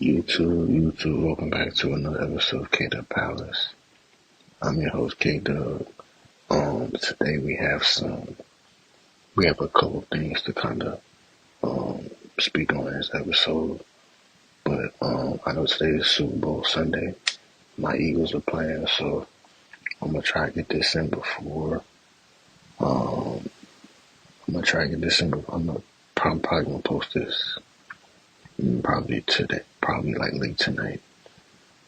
YouTube, welcome back to another episode of K-Dub Palace. I'm your host, K-Dub. Today we have a couple of things to kind of speak on in this episode. But I know today is Super Bowl Sunday. My Eagles are playing, so I'm gonna try to get this in before. I'm probably gonna post this probably today, probably like late tonight.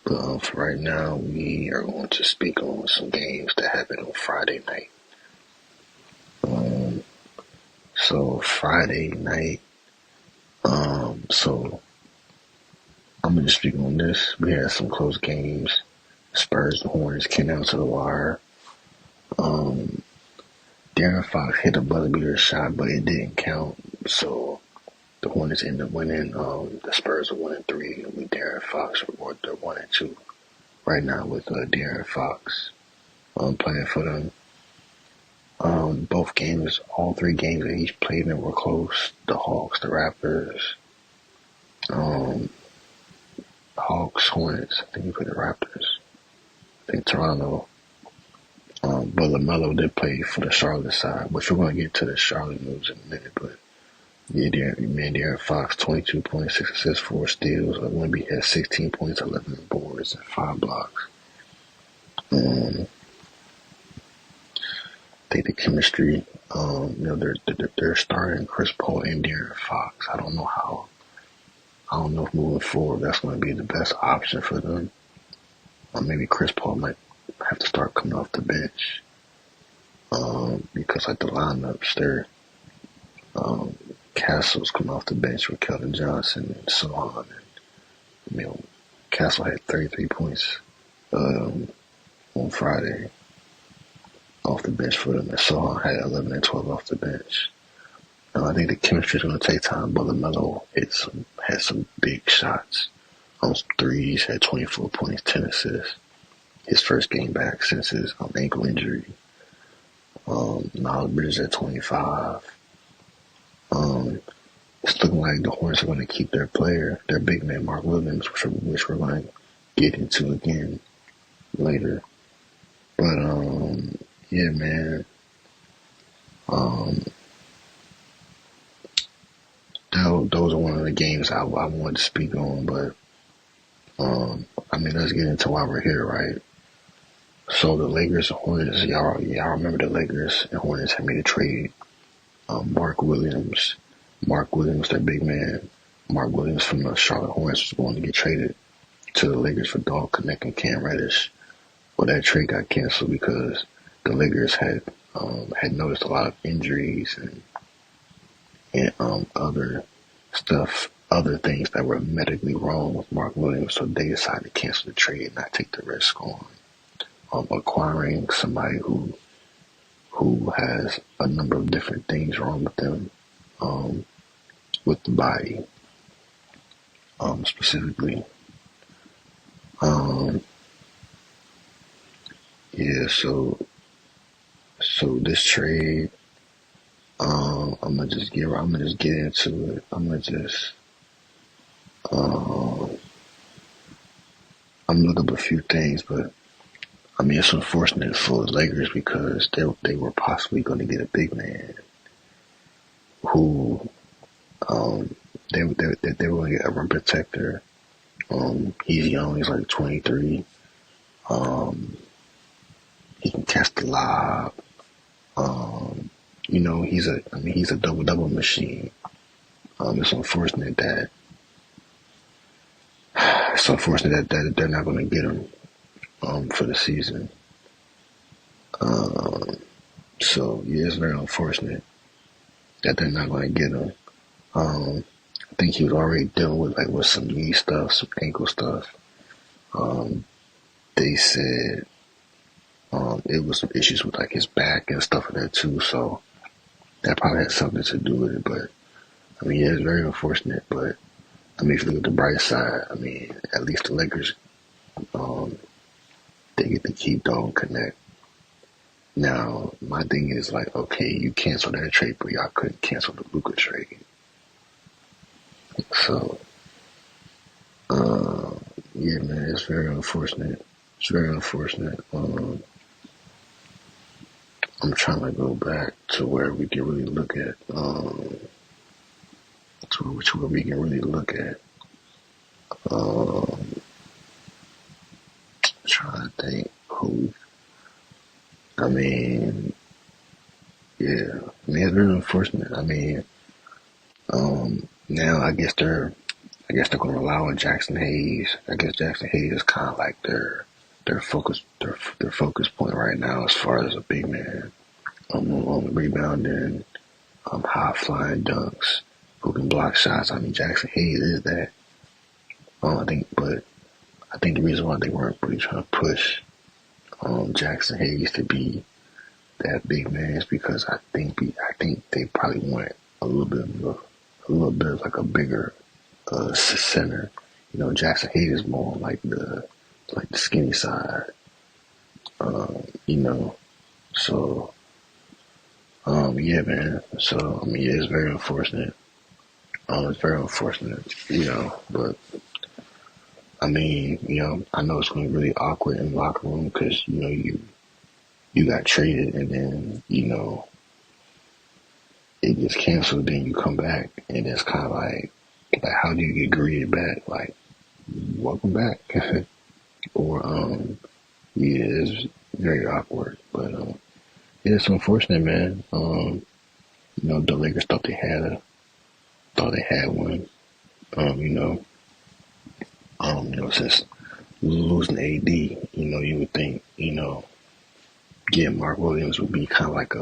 But for right now, we are going to speak on some games that happened on Friday night. So Friday night, so I'm gonna just speak on this. We had some close games. Spurs and Hornets came down to the wire. Darren Fox hit a buzzer beater shot, but it didn't count. So the Hornets ended up winning. The Spurs are 1-3, and with Darren Fox, they're 1-2 right now with Darren Fox playing for them. Both games, all three games that he's played in were close. The Hawks, the Raptors, Hawks, Hornets. I think he played the Raptors. I think Toronto. But LaMelo did play for the Charlotte side, which we're going to get to the Charlotte news in a minute. But yeah, Darren Fox, 22 points, 6 assists, 4 steals. Wemby had 16 points, 11 boards, and 5 blocks. I think the chemistry, they're starting Chris Paul and Darren Fox. I don't know if moving forward that's going to be the best option for them. Maybe Chris Paul might have to start coming off the bench because like the lineups, Castle's coming off the bench with Keldon Johnson and so on. And, Castle had 33 points on Friday off the bench for them, and Sohan had 11 and 12 off the bench. I think the chemistry is going to take time, but LaMelo had some big shots on some threes, had 24 points, 10 assists. His first game back since his ankle injury. Miles Bridges at 25. It's looking like the Hornets are going to keep their big man, Mark Williams, which we're going to get into again later. But, yeah, man. Those are one of the games I wanted to speak on, but, let's get into why we're here, right? So the Lakers and Hornets, y'all remember the Lakers and Hornets had made a trade. Mark Williams, their big man, Mark Williams from the Charlotte Hornets was going to get traded to the Lakers for Dalton, KNECHT, and Cam Reddish. Well, that trade got canceled because the Lakers had noticed a lot of injuries and other things that were medically wrong with Mark Williams. So they decided to cancel the trade and not take the risk on acquiring somebody who has a number of different things wrong with them, with the body, specifically. So this trade, I'm gonna just get into it. I'm gonna look up a few things, but it's unfortunate for the Lakers because they were possibly going to get a big man who they were going to get a rim protector. He's young. He's like 23. He can catch the lob. He's a double machine. It's unfortunate that they're not going to get him for the season. So yeah, it's very unfortunate that they're not going to get him. I think he was already dealing with some knee stuff, some ankle stuff. They said it was some issues with his back and stuff like that too. So that probably had something to do with it. But yeah, it's very unfortunate. But if you look at the bright side, at least the Lakers, they get to keep Dalton KNECHT. Now, my thing is okay, you canceled that trade, but y'all couldn't cancel the Luka trade. So, yeah, man, it's very unfortunate. It's very unfortunate. I'm trying to go back to where we can really look at, to where we can really look at. Um, Trying to think who. I mean, yeah, I mean, it's very unfortunate. I mean, now I guess they're going to rely on Jackson Hayes. I guess Jackson Hayes is kind of like their focus point right now as far as a big man. On rebounding, high flying dunks, who can block shots. I mean, Jackson Hayes is that. I think the reason why they weren't really trying to push Jackson Hayes to be that big man is because I think they probably want a little bit of like a bigger center. You know, Jackson Hayes is more on like the skinny side. You know, so yeah, man. So I mean, yeah, it's very unfortunate. It's very unfortunate, you know, but I mean, you know, I know it's going to be really awkward in the locker room because you know you got traded and then you know it gets canceled, then you come back and it's kind of like how do you get greeted back? Like, welcome back, or yeah, it's very awkward, but yeah, it's unfortunate, man. You know, the Lakers thought they had one. You know, you know, since losing AD, you know, you would think, you know, getting Mark Williams would be kind of like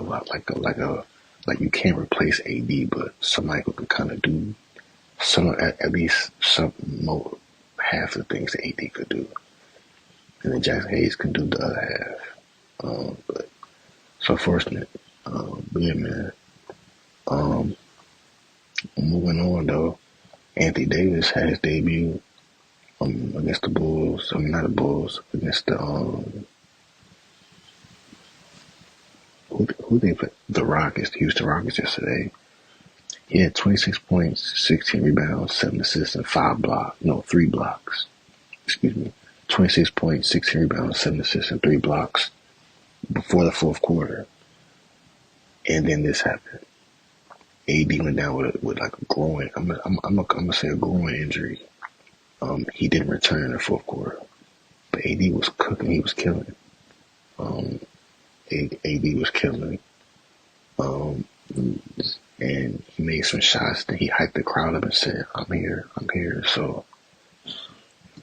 you can't replace AD, but somebody who can kind of do at least some more half of the things that AD could do, and then Jackson Hayes can do the other half. But it's unfortunate. But yeah, man. Um, Moving on though, Anthony Davis had his debut against the Bulls. I mean, not the Bulls, against who they put the Rockets, the Houston Rockets yesterday. He had 26 points, 16 rebounds, 7 assists, and 3 blocks. Excuse me. 26 points, 16 rebounds, 7 assists, and 3 blocks before the fourth quarter. And then this happened. AD went down with like a groin. I'm gonna say a groin injury. He didn't return in the fourth quarter, but AD was cooking. He was killing. Um, AD was killing. Um, and he made some shots. Then he hyped the crowd up and said, I'm here. I'm here." So,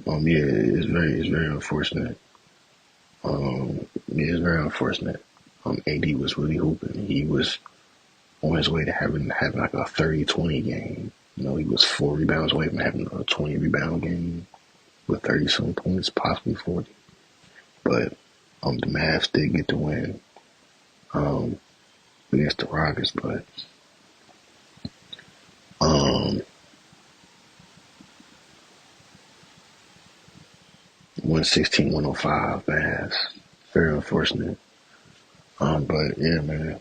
yeah, it's very unfortunate. Yeah, it's very unfortunate. AD was really hooping. He was on his way to having like a 30-20 game. You know, he was 4 rebounds away from having a 20 rebound game with 30 some points, possibly 40. But the Mavs did get the win um, against the Rockets, but 116-105 Mavs. Very unfortunate. But yeah, man.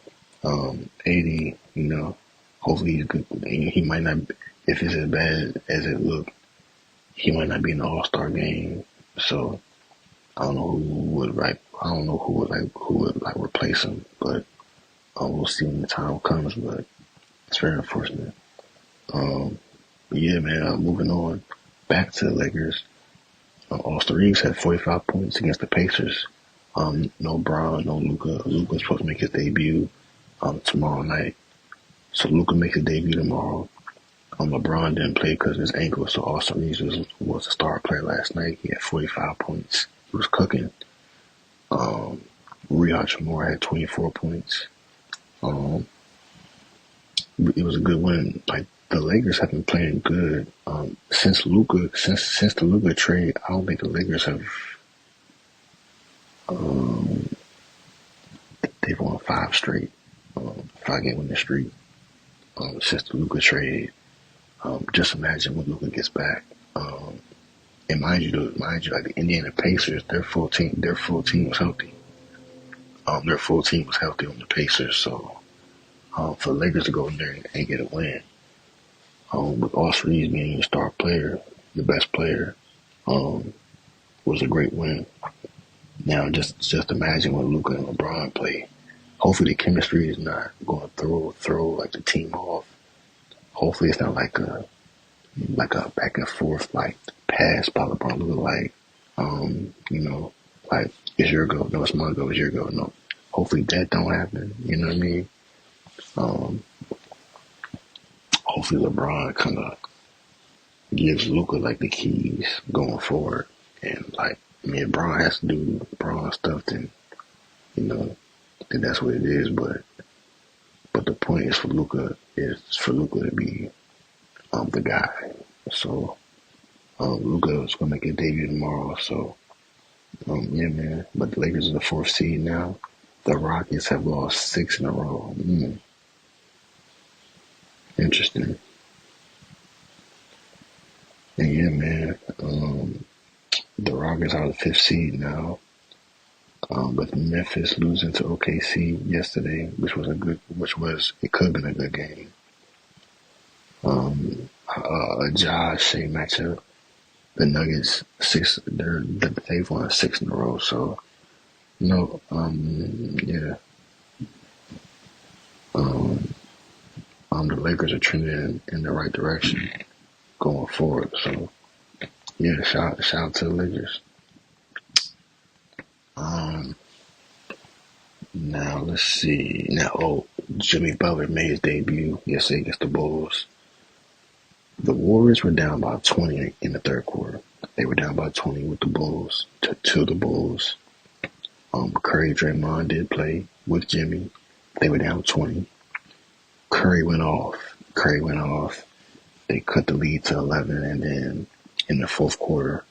80, you know, hopefully he's good. He might not, if it's as bad as it looked, he might not be in the All-Star game. So I don't know who would like replace him, but we'll see when the time comes. But it's very unfortunate. But yeah, man. Moving on back to the Lakers. Austin Reeves had 45 points against the Pacers. No Bron, no Luka. Luka's supposed to make his debut tomorrow night. So Luka makes his debut tomorrow. LeBron didn't play because of his ankle, so Austin Reeves was a star player last night. He had 45 points. He was cooking. Rui Hachimura had 24 points. It was a good win. Like, the Lakers have been playing good since the Luka trade. I don't think the Lakers have they've won 5 straight, 5-game winning streak since the Luka trade. Just imagine when Luka gets back. And mind you, like the Indiana Pacers, their full team was healthy. Their full team was healthy on the Pacers, so for the Lakers to go in there and get a win, with Austin Reeves being your star player, the best player, was a great win. Now just imagine when Luka and LeBron play. Hopefully the chemistry is not going to throw like the team off. Hopefully it's not like a back and forth like pass by LeBron. Luka like like it's your go. No, it's my go. It's your go. No. Hopefully that don't happen. You know what I mean? Um, Hopefully LeBron kind of gives Luka like the keys going forward, and like I mean, if Bron has to do Bron stuff, then you know, then that's what it is. But the point is for Luka to be the guy. So Luka is gonna make a debut tomorrow. So yeah, man. But the Lakers are the fourth seed now. The Rockets have lost 6 in a row. Interesting. And yeah, man. The Rockets are the fifth seed now. With Memphis losing to OKC yesterday, it could have been a good game. A Josh Shea matchup. The Nuggets they've won 6 in a row. So yeah. The Lakers are trending in the right direction going forward. So yeah, shout out to the Lakers. Now let's see. Jimmy Butler made his debut yesterday against the Bulls. The Warriors were down by 20 in the third quarter. They were down by 20 with the Bulls to the Bulls. Curry, Draymond did play with Jimmy. They were down 20. Curry went off. They cut the lead to 11, and then in the fourth quarter,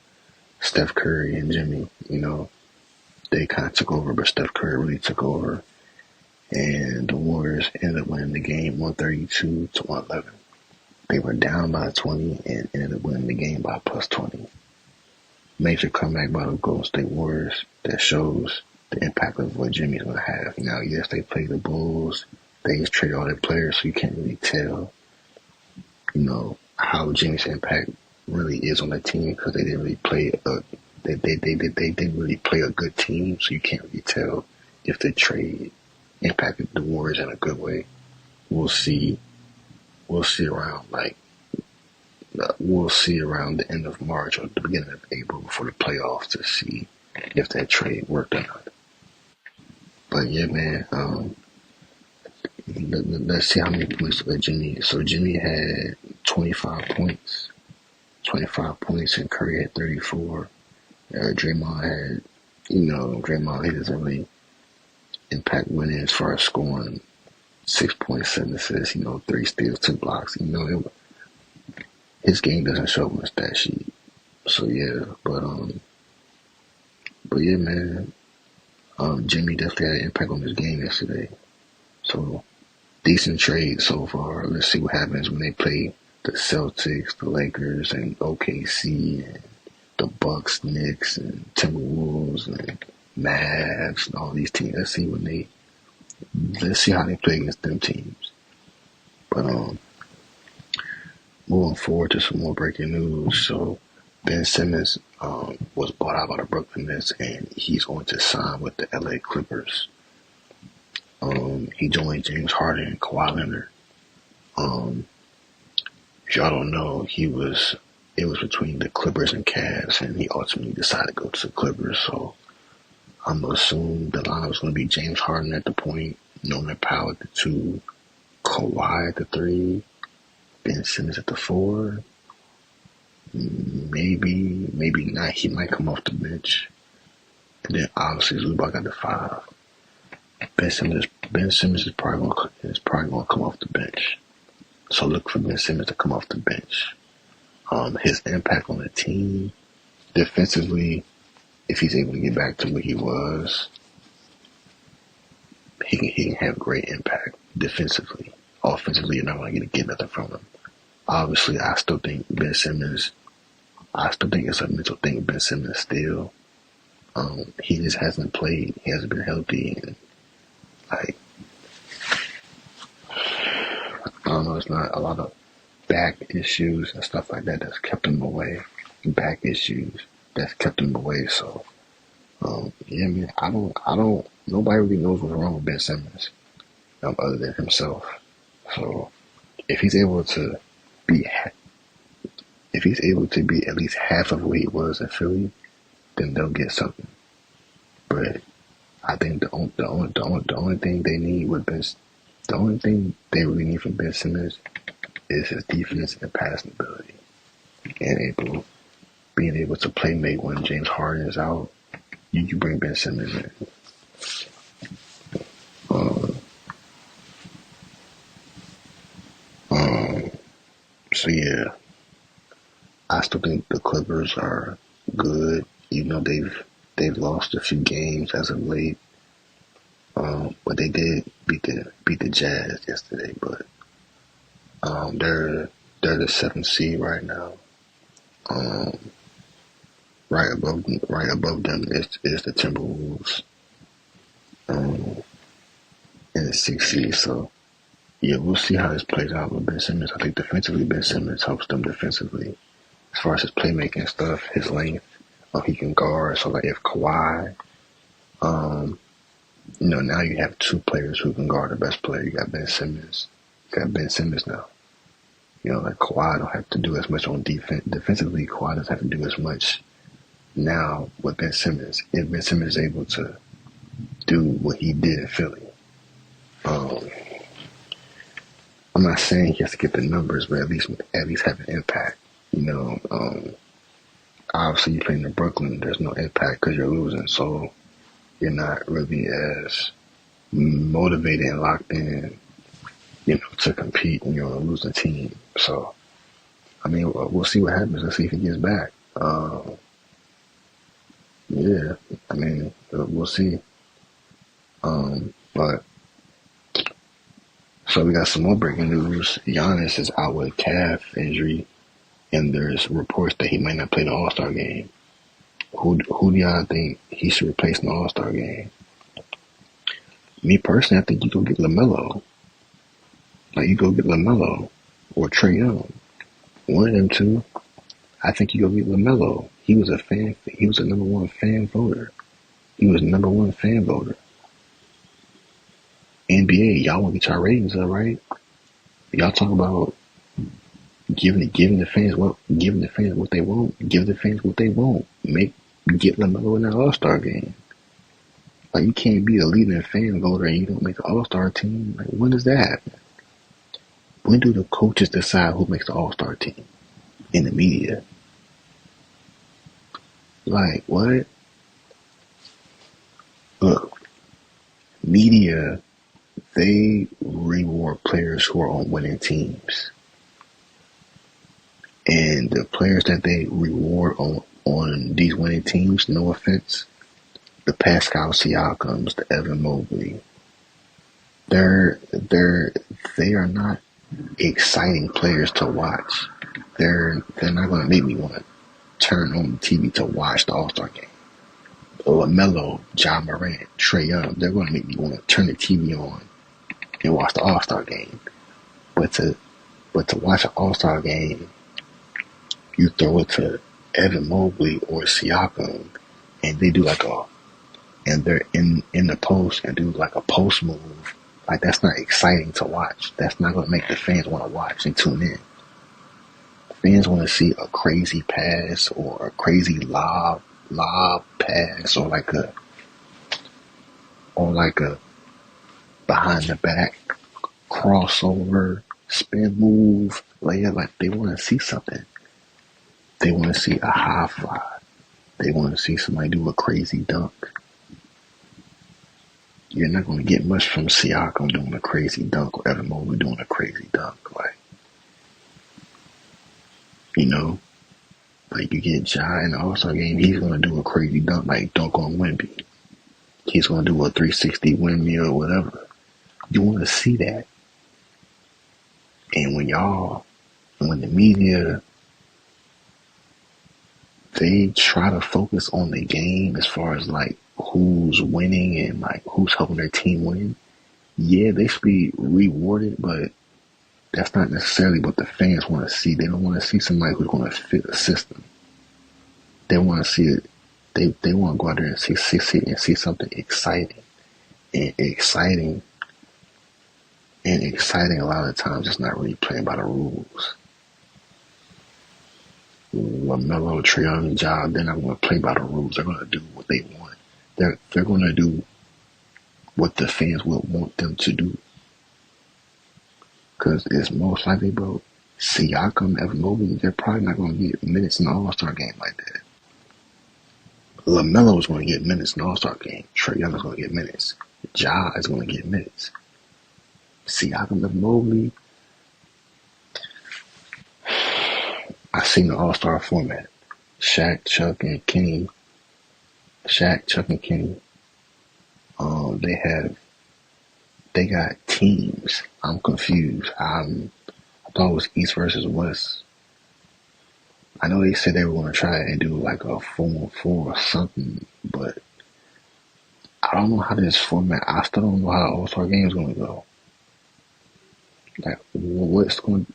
Steph Curry and Jimmy, they kind of took over, but Steph Curry really took over, and the Warriors ended up winning the game 132 to 111. They were down by 20 and ended up winning the game by plus 20. Major comeback by the Golden State Warriors that shows the impact of what Jimmy's going to have. Now, yes, they played the Bulls. They just traded all their players, so you can't really tell, how Jimmy's impact really is on the team because they didn't really play they didn't really play a good team, so you can't really tell if the trade impacted the Warriors in a good way. We'll see. We'll see around the end of March or the beginning of April before the playoffs to see if that trade worked or not. But yeah, man. Let's see how many points Jimmy. So Jimmy had 25 points. 25 points, and Curry had 34. Draymond had, Draymond, he doesn't really impact winning as far as scoring. 6.7 assists, 3 steals, 2 blocks. His game doesn't show much that sheet. So yeah, but yeah, man. Jimmy definitely had an impact on his game yesterday. So decent trade so far. Let's see what happens when they play the Celtics, the Lakers, and OKC, and the Bucks, Knicks, and Timberwolves, and Mavs, and all these teams. Let's see how they play against them teams. But moving forward to some more breaking news. So Ben Simmons was bought out by the Brooklyn Nets, and he's going to sign with the LA Clippers. He joined James Harden and Kawhi Leonard. If y'all don't know, it was between the Clippers and Cavs, and he ultimately decided to go to the Clippers. So I'm gonna assume the lineup is gonna be James Harden at the point, Norman Powell at the 2, Kawhi at the 3, Ben Simmons at the 4. Maybe not. He might come off the bench, and then obviously Zubac at the 5. Ben Simmons is probably gonna come off the bench. So look for Ben Simmons to come off the bench. His impact on the team defensively, if he's able to get back to what he was, he can have great impact defensively. Offensively, you're not going to get nothing from him. Obviously, I still think it's a mental thing. Ben Simmons still, he just hasn't played. He hasn't been healthy, and I don't know. It's not a lot of back issues and stuff like that that's kept him away. Back issues that's kept him away. So yeah, man, nobody really knows what's wrong with Ben Simmons other than himself. So if he's able to be if he's able to be at least half of what he was in Philly, then they'll get something. But I think the only thing they need with the only thing they really need from Ben Simmons is his defense and passing ability, and being able to play make when James Harden is out. You bring Ben Simmons in. Um, um, so yeah, I still think the Clippers are good, even though they've lost a few games as of late. But they did beat the Jazz yesterday. But they're the seventh seed right now. Um, right above them is the Timberwolves, in the sixth seed. So yeah, we'll see how this plays out with Ben Simmons. I think defensively, Ben Simmons helps them defensively as far as his playmaking stuff, his length. He can guard. So like if Kawhi, um, now you have two players who can guard the best player. You got Ben Simmons. You got Ben Simmons now. Like Kawhi don't have to do as much on defense. Defensively, Kawhi doesn't have to do as much now with Ben Simmons. If Ben Simmons is able to do what he did in Philly. I'm not saying he has to get the numbers, but at least have an impact. Obviously you playing in Brooklyn, there's no impact because you're losing, so you're not really as motivated and locked in, to compete when you're on a losing team. So, I mean, we'll see what happens. Let's see if he gets back. Yeah, I mean, we'll see. But so we got some more breaking news. Giannis is out with a calf injury, and there's reports that he might not play the All-Star game. Who do y'all think he should replace in the All-Star game? Me personally, I think you go get LaMelo. Like you go get LaMelo or Trae Young. One of them two. I think you go get LaMelo. He was a fan. He was a number one fan voter. He was number one fan voter. NBA, y'all want to get your ratings up, right? Y'all talk about giving the fans what they want. Give the fans what they want. Get LaMelo in that All-Star game. Like you can't be a leading fan voter and you don't make the All-Star team. Like when does that happen? When do the coaches decide who makes the All-Star team? In the media. Like what? Look, media, they reward players who are on winning teams. And the players that they reward on these winning teams, no offense, the Pascal Siakams, the Evan Mobley, they are not exciting players to watch. They're not going to make me want to turn on the TV to watch the All-Star game. LaMelo, Ja Morant, Trae Young, they're going to make me want to turn the TV on and watch the All-Star game. But to watch an All-Star game, you throw it to Evan Mobley or Siakam, and they do and they're in the post and do like a post move. Like that's not exciting to watch. That's not going to make the fans want to watch and tune in. Fans want to see a crazy pass or a crazy lob pass or like a behind the back crossover spin move layup. Like they want to see something. They want to see a high fly. They want to see somebody do a crazy dunk. You're not going to get much from Siakam doing a crazy dunk or Evan Mobley doing a crazy dunk. Like you get Ja in the All-Star game, he's going to do a crazy dunk, like dunk on Wemby. He's going to do a 360 windmill or whatever. You want to see that. And when the media, they try to focus on the game as far as like who's winning and like who's helping their team win. Yeah, they should be rewarded, but that's not necessarily what the fans want to see. They don't want to see somebody who's going to fit the system. They want to see it. They want to go out there and see something exciting and exciting. A lot of times, it's not really playing by the rules. LaMelo, Trae Young, Ja, they're not going to play by the rules. They're going to do what they want. They're going to do what the fans will want them to do. Because it's most likely, bro, Siakam, Evan Mobley, they're probably not going to get minutes in the All-Star game like that. LaMelo is going to get minutes in the All-Star game. Trae Young is going to get minutes. Ja is going to get minutes. Siakam, Evan Mobley, I seen the All-Star format. Shaq, Chuck, and Kenny. They got teams. I'm confused. I thought it was East versus West. I know they said they were going to try and do like a 4-on-4 or something, but I don't know how this format. I still don't know how All-Star game is going to go. Like, what's going?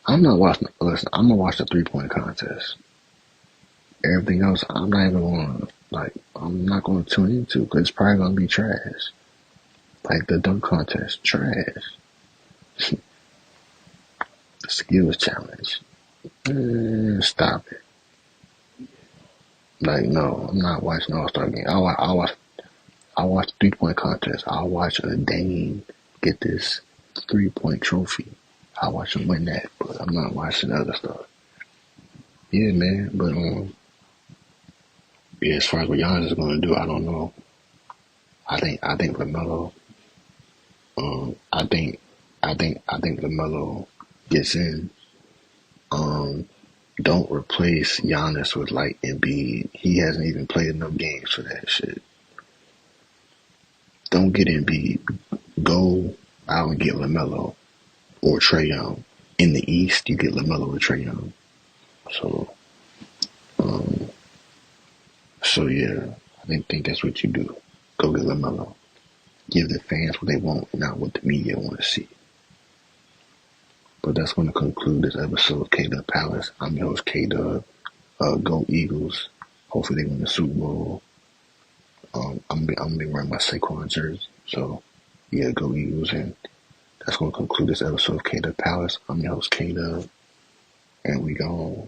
I'm not watching. Listen, I'm gonna watch the 3-point contest. Everything else, I'm not even going to, like, I'm not going to tune into because it's probably going to be trash. Like the dunk contest, trash. The skills challenge. Stop it. Like, no, I'm not watching All-Star game. I'll watch 3-point contest. I'll watch a Dane get this 3-point trophy. I'll watch him win that, but I'm not watching other stuff. Yeah, man, but yeah, as far as what Giannis is going to do, I don't know. I think LaMelo. I think LaMelo gets in. Don't replace Giannis with like Embiid. He hasn't even played enough games for that shit. Don't get Embiid. Go out and get LaMelo or Trae Young. In the East, you get LaMelo or Trae Young. So yeah, I think that's what you do. Go get LaMelo. Give the fans what they want, not what the media want to see. But that's going to conclude this episode of K-Dub Palace. I'm your host, K-Dub. Go Eagles. Hopefully they win the Super Bowl. I'm gonna be wearing my Saquon jersey. So yeah, go Eagles. And that's going to conclude this episode of K-Dub Palace. I'm your host, K-Dub. And we gone.